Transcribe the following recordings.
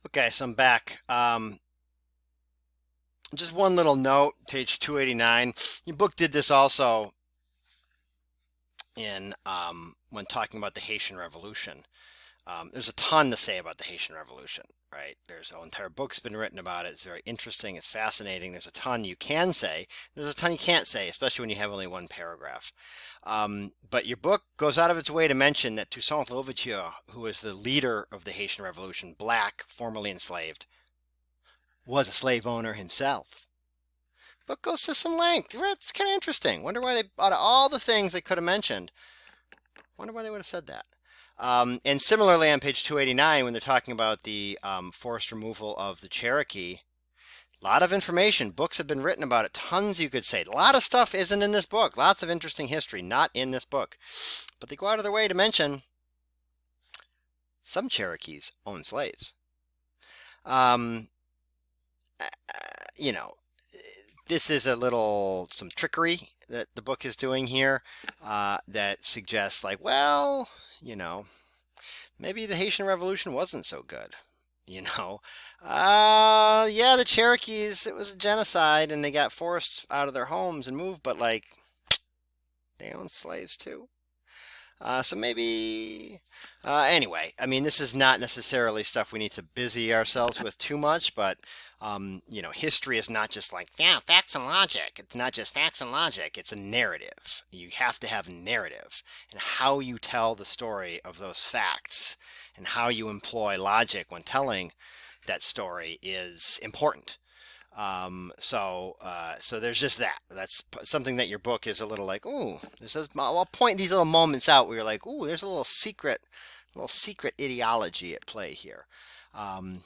Okay, so I'm back. Just one little note, page 289. Your book did this also in when talking about the Haitian Revolution. There's a ton to say about the Haitian Revolution, right? There's an entire book's been written about it. It's very interesting. It's fascinating. There's a ton you can say. There's a ton you can't say, especially when you have only one paragraph. But your book goes out of its way to mention that Toussaint Louverture, who was the leader of the Haitian Revolution, black, formerly enslaved, was a slave owner himself. Book goes to some length. It's kind of interesting. Wonder why they, out of all the things they could have mentioned, wonder why they would have said that. And similarly, on page 289, when they're talking about the forced removal of the Cherokee, a lot of information. Books have been written about it. Tons you could say. A lot of stuff isn't in this book. Lots of interesting history, not in this book. But they go out of their way to mention some Cherokees own slaves. Um, you know, this is a little some trickery that the book is doing here that suggests like, well, you know, maybe the Haitian Revolution wasn't so good. You know, yeah, the Cherokees, it was a genocide and they got forced out of their homes and moved, but like they owned slaves too. So maybe, anyway, I mean, this is not necessarily stuff we need to busy ourselves with too much, but, history is not just like, yeah, facts and logic. It's not just facts and logic, it's a narrative. You have to have narrative. And how you tell the story of those facts and how you employ logic when telling that story is important. So there's just that. That's something that your book is a little like, ooh, there's this, I'll point these little moments out where you're like, ooh, there's a little secret ideology at play here. Um,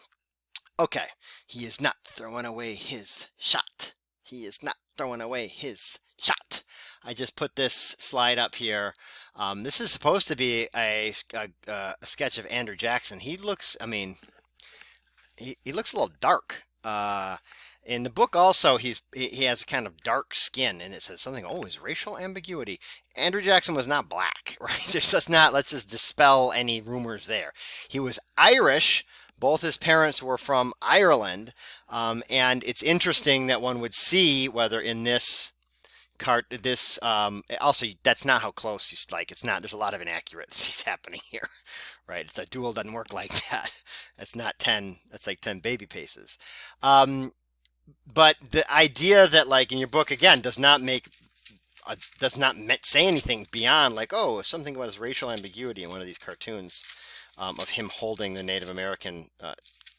okay, he is not throwing away his shot. He is not throwing away his shot. I just put this slide up here. This is supposed to be a sketch of Andrew Jackson. He looks, I mean, he looks a little dark. In the book also he has a kind of dark skin and it says something, oh, his racial ambiguity. Andrew Jackson was not black, right? There's just not, let's just dispel any rumors there. He was Irish. Both his parents were from Ireland. And it's interesting that one would see whether in this cart this also that's not how close you like it's not there's a lot of inaccuracies happening here, right? It's a duel doesn't work like that. That's not 10, that's like 10 baby paces. um but the idea that like in your book again does not say anything beyond like, oh, something about his racial ambiguity in one of these cartoons, of him holding the Native American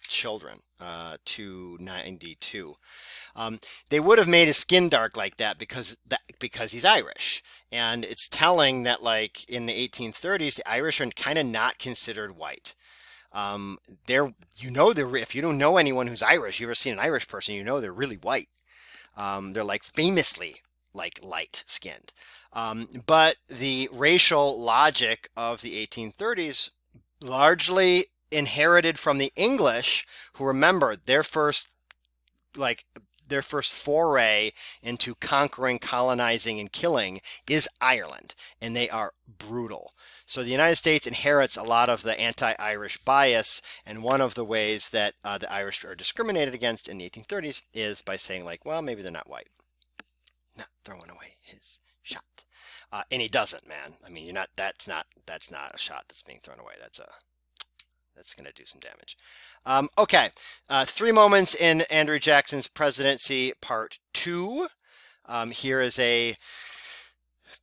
children, 292. Um, they would have made his skin dark like that because he's Irish, and it's telling that like in the 1830s, the Irish are kind of not considered white. They're they're if you don't know anyone who's Irish, you ever seen an Irish person, they're really white. They're like famously like light skinned. But the racial logic of the 1830s largely inherited from the English, who remember like their first foray into conquering, colonizing, and killing is Ireland, and they are brutal. So the United States inherits a lot of the anti-Irish bias, and one of the ways that the Irish are discriminated against in the 1830s is by saying like, well, maybe they're not white. Not throwing away his shot. And he doesn't, man. I mean, you're not. That's not a shot that's being thrown away. That's going to do some damage. Okay, three moments in Andrew Jackson's presidency, part two. Here is a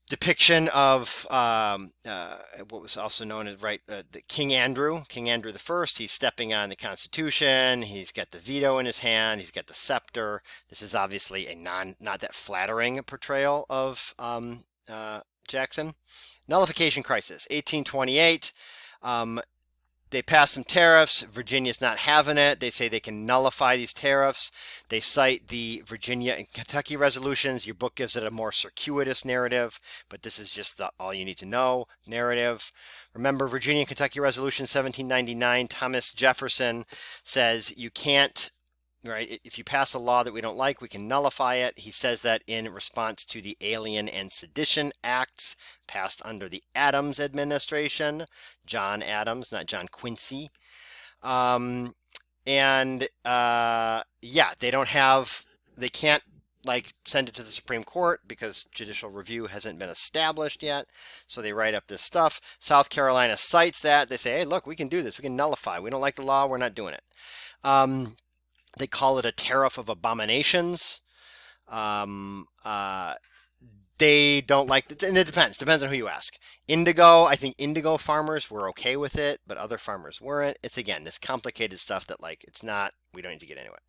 depiction of what was also known as the King Andrew the First. He's stepping on the Constitution. He's got the veto in his hand. He's got the scepter. This is obviously a not that flattering portrayal of Jackson. Nullification crisis, 1828. They pass some tariffs. Virginia's not having it. They say they can nullify these tariffs. They cite the Virginia and Kentucky resolutions. Your book gives it a more circuitous narrative, but this is just the all you need to know narrative. Remember Virginia and Kentucky Resolution 1799, Thomas Jefferson says you can't, right? If you pass a law that we don't like, we can nullify it. He says that in response to the Alien and Sedition Acts passed under the Adams administration. John Adams, not John Quincy. Um, and yeah, they can't like send it to the Supreme Court because judicial review hasn't been established yet. So they write up this stuff. South Carolina cites that. They say, hey, look, we can do this. We can nullify. We don't like the law. We're not doing it. Um, they call it a tariff of abominations. Um, uh, they don't like it, and it depends on who you ask. Indigo, I think indigo farmers were okay with it, but other farmers weren't. It's again this complicated stuff that like it's not. We don't need to get into it.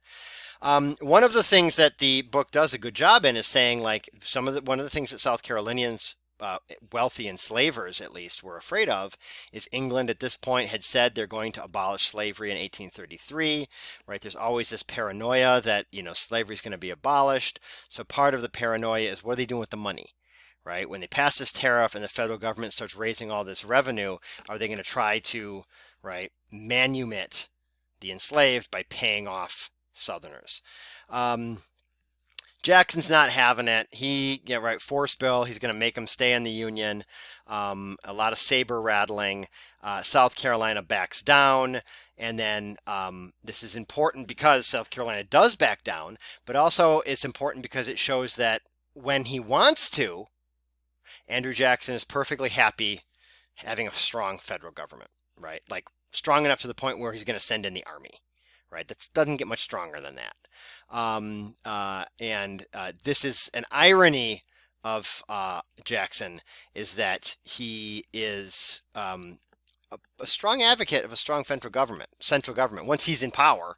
One of the things that the book does a good job in is saying like one of the things that South Carolinians, wealthy enslavers at least, were afraid of is England at this point had said they're going to abolish slavery in 1833, right? There's always this paranoia that, slavery is going to be abolished. So part of the paranoia is what are they doing with the money? Right? When they pass this tariff and the federal government starts raising all this revenue, are they going to try to, right, manumit the enslaved by paying off Southerners? Jackson's not having it. Force bill. He's going to make them stay in the Union. A lot of saber rattling. South Carolina backs down. And then this is important because South Carolina does back down, but also it's important because it shows that when he wants to, Andrew Jackson is perfectly happy having a strong federal government, right? Like strong enough to the point where he's going to send in the army, right? That doesn't get much stronger than that. This is an irony of Jackson is that he is a strong advocate of a strong central government once he's in power,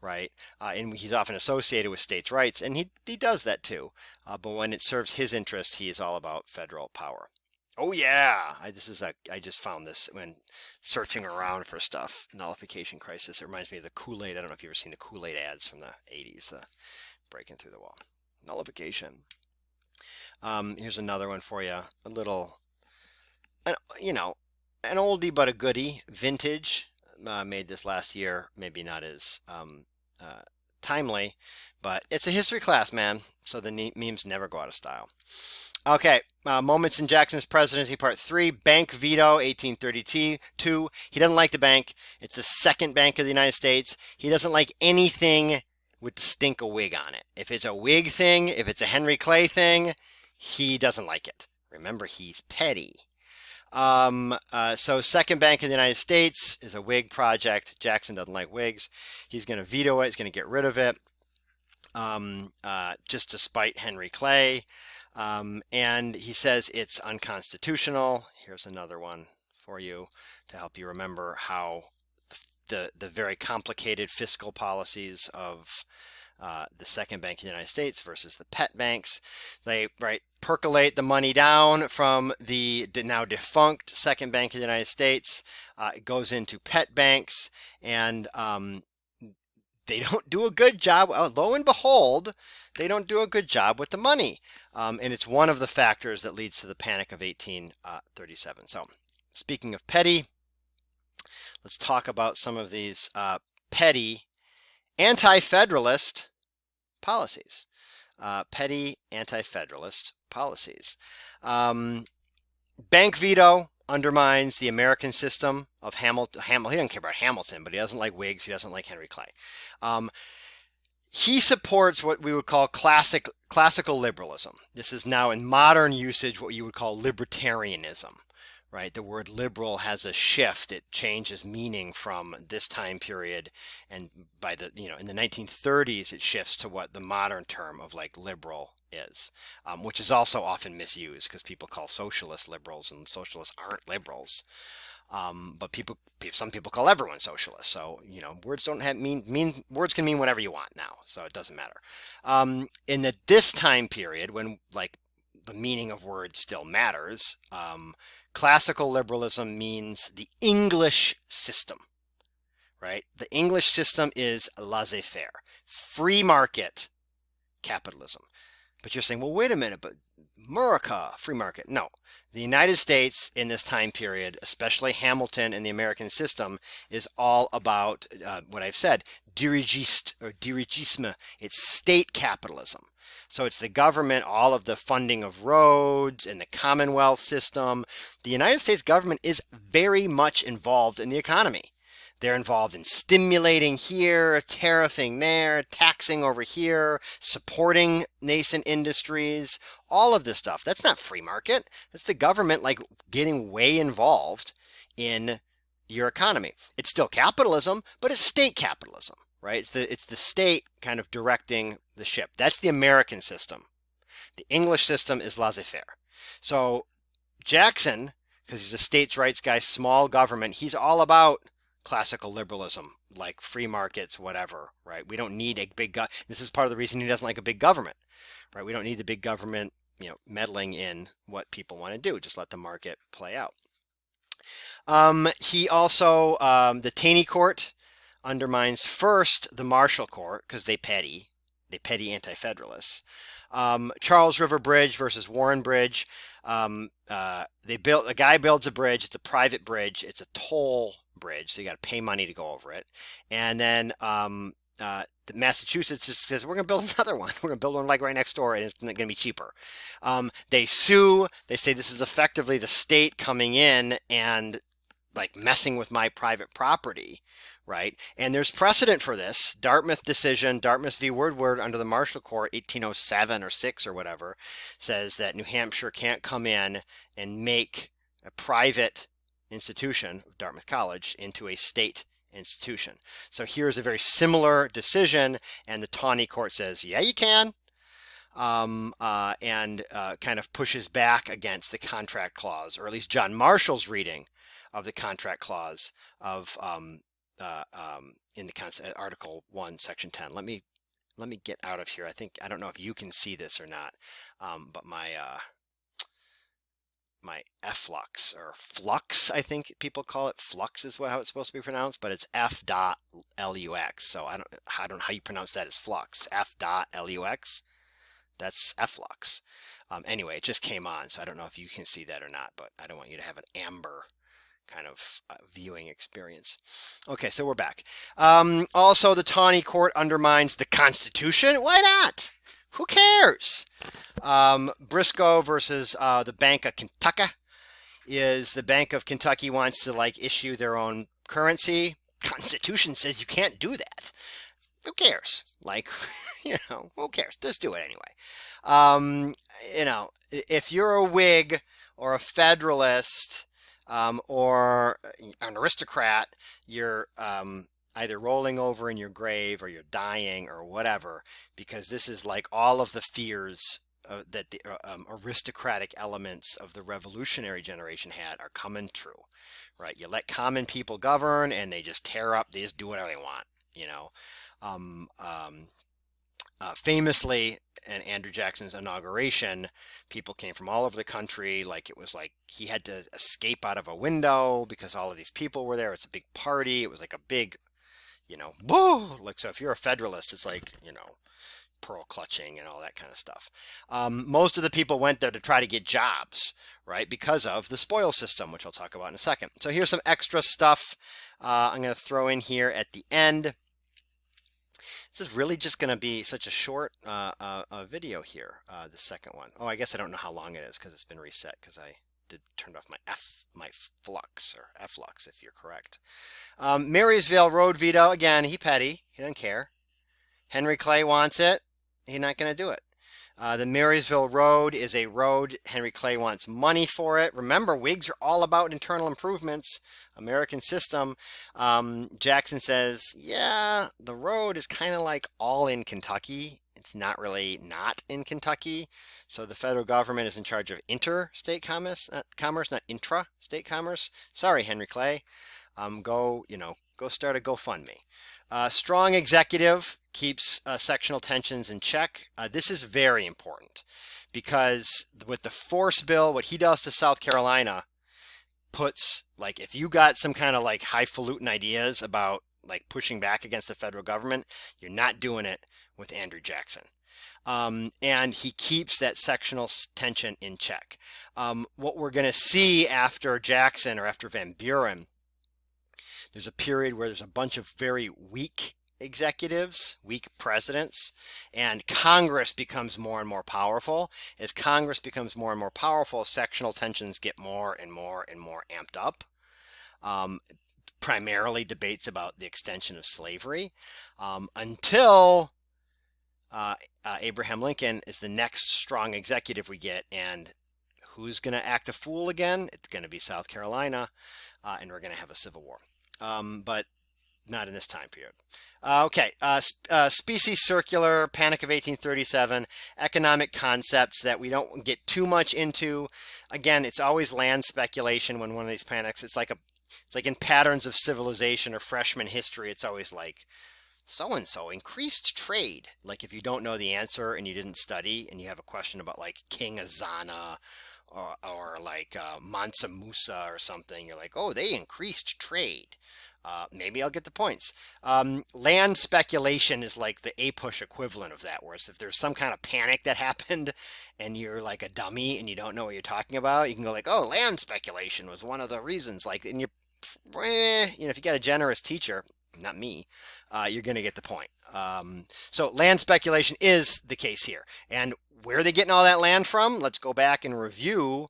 right? And he's often associated with states' rights, and he does that too. But when it serves his interest, he is all about federal power. Oh yeah, I just found this when searching around for stuff. Nullification crisis. It reminds me of the Kool-Aid. I don't know if you've ever seen the Kool-Aid ads from the 80s, the breaking through the wall. Nullification. Here's another one for you. A little, you know, an oldie but a goodie. Vintage. Made this last year. Maybe not as timely, but it's a history class, man. So the memes never go out of style. Okay, moments in Jackson's presidency, part 3, bank veto, 1832. He doesn't like the bank. It's the second bank of the United States. He doesn't like anything with the stink of Whig on it. If it's a Whig thing, if it's a Henry Clay thing, he doesn't like it. Remember, he's petty. So second bank of the United States is a Whig project. Jackson doesn't like Whigs. He's going to veto it. He's going to get rid of it. Just to spite Henry Clay. And he says it's unconstitutional. Here's another one for you to help you remember how the very complicated fiscal policies of the second bank of the United States versus the pet banks. They percolate the money down from the now defunct second bank of the United States. It goes into pet banks, and they don't do a good job. Lo and behold, they don't do a good job with the money. And it's one of the factors that leads to the Panic of 1837. So speaking of petty, let's talk about some of these petty anti-federalist policies. Petty anti-federalist policies. Bank veto undermines the American system of Hamilton. He doesn't care about Hamilton, but he doesn't like Whigs. He doesn't like Henry Clay. He supports what we would call classical liberalism. This is now in modern usage what you would call libertarianism, right? The word liberal has a shift. It changes meaning from this time period, and by the in the 1930s it shifts to what the modern term of like liberal is, which is also often misused because people call socialists liberals and socialists aren't liberals. But some people call everyone socialist. So words don't have words can mean whatever you want now. So it doesn't matter. In this time period when like the meaning of words still matters, classical liberalism means the English system, right? The English system is laissez-faire, free market capitalism. But you're saying, well, wait a minute, but America, free market. No, the United States in this time period, especially Hamilton and the American system, is all about what I've said, dirigiste or dirigisme. It's state capitalism. So it's the government, all of the funding of roads and the Commonwealth system. The United States government is very much involved in the economy. They're involved in stimulating here, tariffing there, taxing over here, supporting nascent industries, all of this stuff. That's not free market. That's the government like getting way involved in your economy. It's still capitalism, but it's state capitalism, right? It's the state kind of directing the ship. That's the American system. The English system is laissez-faire. So Jackson, because he's a states' rights guy, small government, he's all about classical liberalism, like free markets, whatever, right? We don't need a big this is part of the reason he doesn't like a big government, right? We don't need the big government, meddling in what people want to do. Just let the market play out. He also, the Taney Court undermines first the Marshall Court because they petty anti-federalists. Charles River Bridge versus Warren Bridge. A guy builds a bridge. It's a private bridge. It's a toll bridge, so you got to pay money to go over it. And then Massachusetts just says, we're going to build another one. We're going to build one like right next door, and it's going to be cheaper. They sue. They say this is effectively the state coming in and like messing with my private property, right? And there's precedent for this. Dartmouth decision, Dartmouth v. Woodward under the Marshall Court, 1807 or 6 or whatever, says that New Hampshire can't come in and make a private institution, Dartmouth College, into a state institution. So here's a very similar decision, and the Taney Court says, yeah, you can, and kind of pushes back against the contract clause, or at least John Marshall's reading of the contract clause of in the Article 1, Section 10. Let me get out of here. I don't know if you can see this or not, but my efflux or flux, I think people call it. Flux is how it's supposed to be pronounced, but it's F.lux. So I don't know how you pronounce that as flux. F.lux. That's efflux. Anyway, it just came on, so I don't know if you can see that or not, but I don't want you to have an amber kind of viewing experience. Okay, so we're back. Also, the Taney Court undermines the Constitution. Why not? Who cares? Briscoe versus the Bank of Kentucky is the Bank of Kentucky wants to like issue their own currency. Constitution says you can't do that. Who cares? Like, who cares? Just do it anyway. If you're a Whig or a Federalist, or an aristocrat, you're either rolling over in your grave or you're dying or whatever, because this is like all of the fears that the aristocratic elements of the revolutionary generation had are coming true, right? You let common people govern and they just tear up, they just do whatever they want, famously, in Andrew Jackson's inauguration, people came from all over the country. Like it was like he had to escape out of a window because all of these people were there. It's a big party. It was like a big, woo! Like, so if you're a Federalist, it's like, pearl clutching and all that kind of stuff. Most of the people went there to try to get jobs, right? Because of the spoil system, which I'll talk about in a second. So here's some extra stuff I'm going to throw in here at the end. This is really just going to be such a short video here, the second one. Oh, I guess I don't know how long it is because it's been reset because I turned off my flux or efflux, if you're correct. Marysville Road veto, again, he petty. He doesn't care. Henry Clay wants it. He's not going to do it. The Marysville Road is a road. Henry Clay wants money for it. Remember, Whigs are all about internal improvements. American system. Jackson says, yeah, the road is kind of like all in Kentucky. It's not really not in Kentucky. So the federal government is in charge of interstate commerce, not intra-state commerce. Sorry, Henry Clay. Go start a GoFundMe. Strong executive keeps sectional tensions in check. This is very important because with the force bill, what he does to South Carolina puts, like, if you got some kind of like highfalutin ideas about like pushing back against the federal government, you're not doing it with Andrew Jackson. And he keeps that sectional tension in check. What we're going to see after Jackson or after Van Buren, there's a period where there's a bunch of very weak executives, weak presidents, and Congress becomes more and more powerful. As Congress becomes more and more powerful, sectional tensions get more and more and more amped up. primarily debates about the extension of slavery until Abraham Lincoln is the next strong executive we get. And who's going to act a fool again? It's going to be South Carolina, and we're going to have a civil war. But not in this time period. Okay, species circular, Panic of 1837, economic concepts that we don't get too much into. Again, it's always land speculation when one of these panics. It's like in Patterns of Civilization or freshman history. It's always like so and so increased trade. Like if you don't know the answer and you didn't study and you have a question about like King Azana or like Mansa Musa or something, you're like, oh, they increased trade. Maybe I'll get the points. Land speculation is like the APUSH equivalent of that, where if there's some kind of panic that happened and you're like a dummy and you don't know what you're talking about, you can go like, oh, land speculation was one of the reasons. Like, and if you got a generous teacher, not me, you're going to get the point. So land speculation is the case here. And where are they getting all that land from? Let's go back and review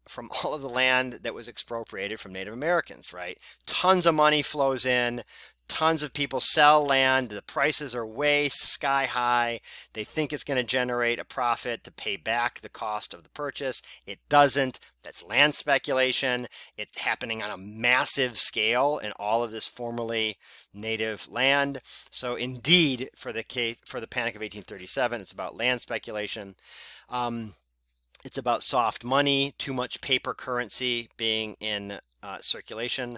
from all of the land that was expropriated from Native Americans, right? Tons of money flows in, tons of people sell land, the prices are way sky high. They think it's going to generate a profit to pay back the cost of the purchase. It doesn't. That's land speculation. It's happening on a massive scale in all of this formerly native land. So indeed, for the Panic of 1837, it's about land speculation. It's about soft money, too much paper currency being in circulation,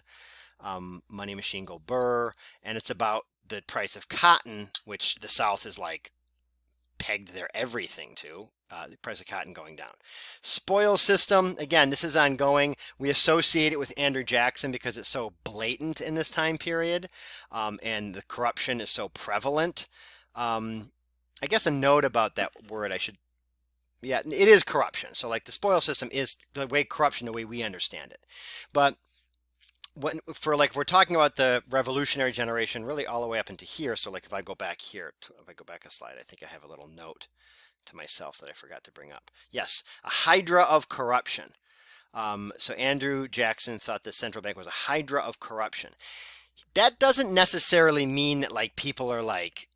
money machine go burr, and it's about the price of cotton, which the South is like pegged their everything to, the price of cotton going down. Spoil system, again, this is ongoing. We associate it with Andrew Jackson because it's so blatant in this time period, and the corruption is so prevalent. I guess a note about that word yeah, it is corruption. So like the spoil system is the way we understand it. But if we're talking about the revolutionary generation, really all the way up into here. So like if I go back here, if I go back a slide, I think I have a little note to myself that I forgot to bring up. Yes, a hydra of corruption. So Andrew Jackson thought the central bank was a hydra of corruption. That doesn't necessarily mean that like people are like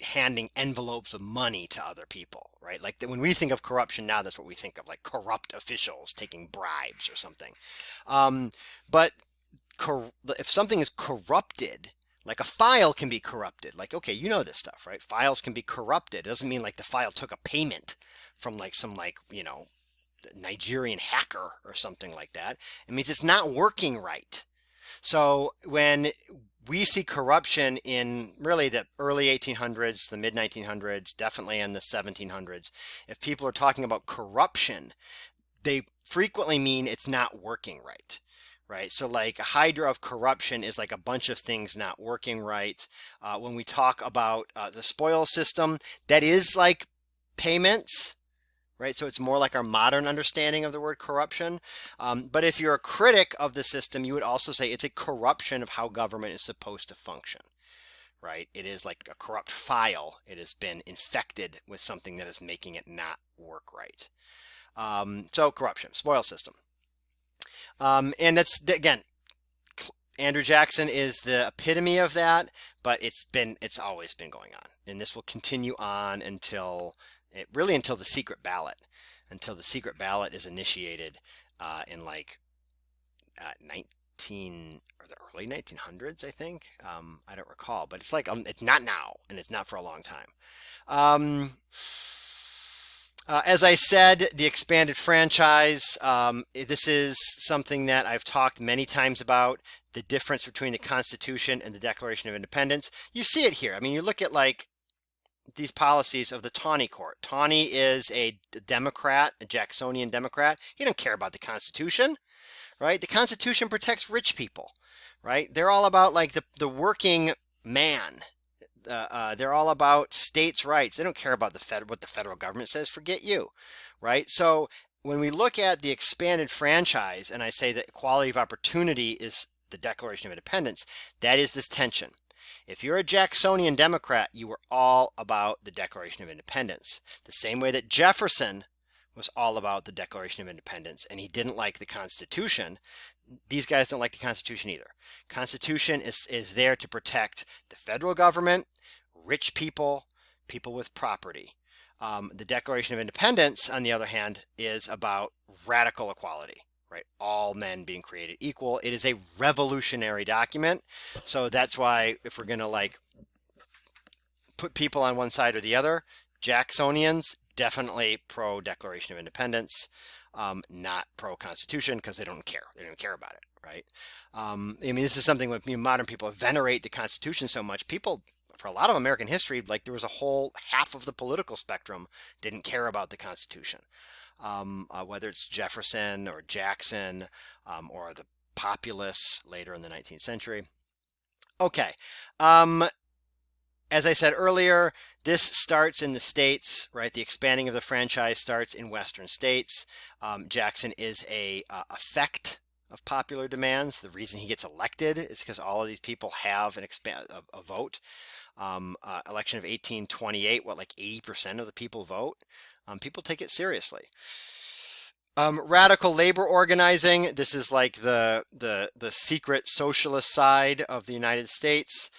handing envelopes of money to other people, right? Like when we think of corruption now, that's what we think of, like corrupt officials taking bribes or something. But if something is corrupted, like a file can be corrupted. Like, okay, you know this stuff, right? Files can be corrupted. It doesn't mean like the file took a payment from like some Nigerian hacker or something like that. It means it's not working right. So when we see corruption in really the early 1800s, the mid 1900s, definitely in the 1700s, if people are talking about corruption, they frequently mean it's not working right. Right. So like a hydra of corruption is like a bunch of things not working right. When we talk about the spoil system, that is like payments. Right, so it's more like our modern understanding of the word corruption. But if you're a critic of the system, you would also say it's a corruption of how government is supposed to function. Right, it is like a corrupt file. It has been infected with something that is making it not work right. So corruption, spoil system. And that's, again, Andrew Jackson is the epitome of that, but it's always been going on. And this will continue on until the secret ballot, is initiated in like 19 or the early 1900s, I think. I don't recall, but it's like it's not now, and it's not for a long time. As I said, the expanded franchise, this is something that I've talked many times about, the difference between the Constitution and the Declaration of Independence. You see it here. I mean, you look at like these policies of the Taney Court. Taney is a Democrat, a Jacksonian Democrat. He don't care about the Constitution, right? The Constitution protects rich people, right? They're all about like the working man. They're all about states' rights. They don't care about what the federal government says. Forget you, right? So when we look at the expanded franchise, and I say that equality of opportunity is the Declaration of Independence, that is this tension. If you're a Jacksonian Democrat, you were all about the Declaration of Independence. The same way that Jefferson was all about the Declaration of Independence, and he didn't like the Constitution. these guys don't like the Constitution either. Constitution is there to protect the federal government, rich people, people with property. The Declaration of Independence, on the other hand, is about radical equality, right? All men being created equal. It is a revolutionary document. So that's why if we're going to like put people on one side or the other, Jacksonians definitely pro Declaration of Independence, not pro Constitution because they don't care. They don't even care about it, right? I mean, this is something when modern people venerate the Constitution so much. People, for a lot of American history, like there was a whole half of the political spectrum didn't care about the Constitution, whether it's Jefferson or Jackson or the populists later in the 19th century. Okay. As I said earlier, this starts in the states, right? The expanding of the franchise starts in Western states. Jackson is a effect of popular demands. The reason he gets elected is because all of these people have a vote. Election of 1828, what, like 80% of the people vote? People take it seriously. Radical labor organizing. This is like the secret socialist side of the United States.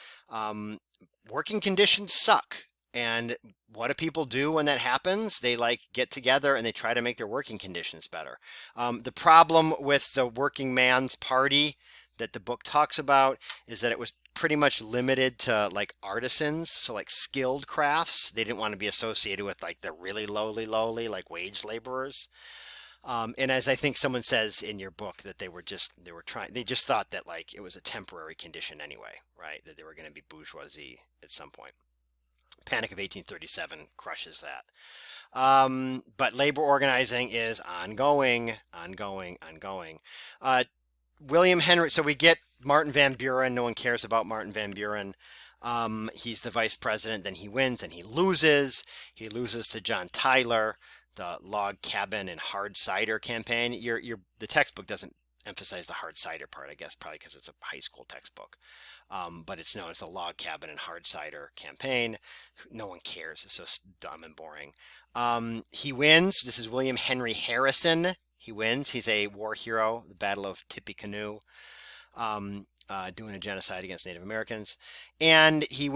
Working conditions suck. And what do people do when that happens? They like get together and they try to make their working conditions better. The problem with the working man's party that the book talks about is that it was pretty much limited to like artisans, so like skilled crafts. They didn't want to be associated with like the really lowly, like wage laborers. And as I think someone says in your book that they just thought that like it was a temporary condition anyway, right? That they were going to be bourgeoisie at some point. Panic of 1837 crushes that. But labor organizing is ongoing. William Henry, so we get Martin Van Buren. No one cares about Martin Van Buren. He's the vice president, then he wins, then he loses. He loses to John Tyler, the log cabin and hard cider campaign. The textbook doesn't emphasize the hard cider part, I guess, probably because it's a high school textbook. But it's known as the log cabin and hard cider campaign. No one cares. It's so dumb and boring. He wins. This is William Henry Harrison. He wins. He's a war hero, the Battle of Tippecanoe, doing a genocide against Native Americans. And he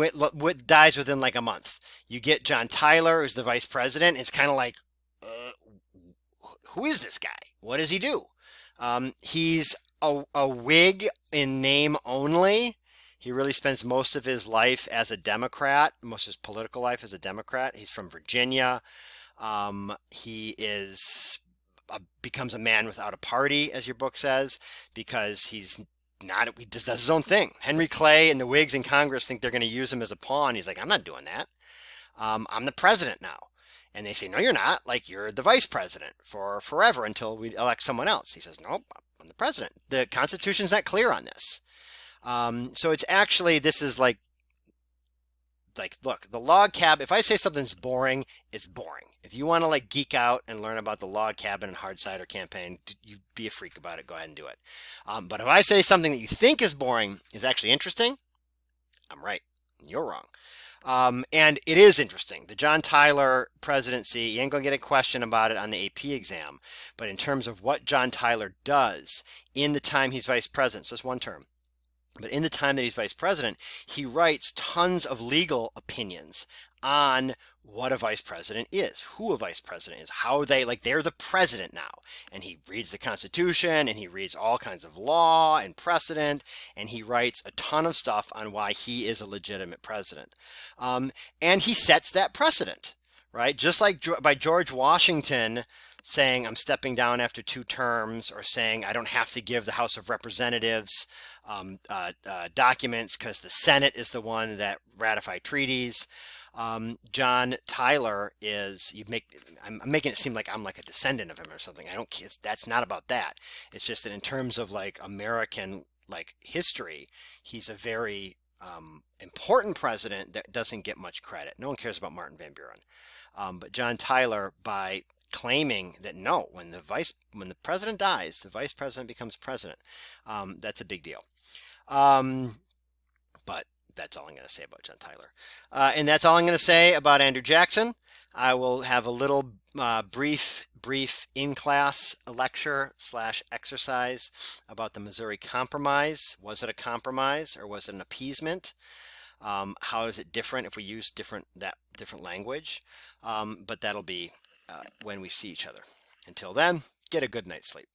dies within like a month. You get John Tyler, who's the vice president. It's kind of like, who is this guy? What does he do? He's a Whig in name only. He really spends most of his life as a Democrat, most of his political life as a Democrat. He's from Virginia. He becomes a man without a party, as your book says, because he just does his own thing. Henry Clay and the Whigs in Congress think they're going to use him as a pawn. He's like, I'm not doing that. I'm the president now. And they say, no, you're not. Like, you're the vice president for forever until we elect someone else. He says, nope, I'm the president. The Constitution's not clear on this. So it's actually, this is like, look, the log cabin, if I say something's boring, it's boring. If you want to like geek out and learn about the log cabin and hard cider campaign, you be a freak about it, go ahead and do it. But if I say something that you think is boring is actually interesting, I'm right. You're wrong. And it is interesting. The John Tyler presidency, you ain't going to get a question about it on the AP exam. But in terms of what John Tyler does in the time he's vice president, so it's one term. But in the time that he's vice president, he writes tons of legal opinions on what a vice president is, who a vice president is, how they're the president now. And he reads the Constitution and he reads all kinds of law and precedent. And he writes a ton of stuff on why he is a legitimate president. And he sets that precedent, right? Just like by George Washington saying I'm stepping down after 2 terms, or saying I don't have to give the House of Representatives documents because the Senate is the one that ratified treaties. John Tyler I'm making it seem like I'm like a descendant of him or something. That's not about that. It's just that in terms of like American like history, he's a very important president that doesn't get much credit. No one cares about Martin Van Buren. But John Tyler, by claiming that no, when the president dies, the vice president becomes president. That's a big deal. But that's all I'm going to say about John Tyler. And that's all I'm going to say about Andrew Jackson. I will have a little brief in-class lecture slash exercise about the Missouri Compromise. Was it a compromise or was it an appeasement? How is it different if we use different language? But that'll be when we see each other. Until then, get a good night's sleep.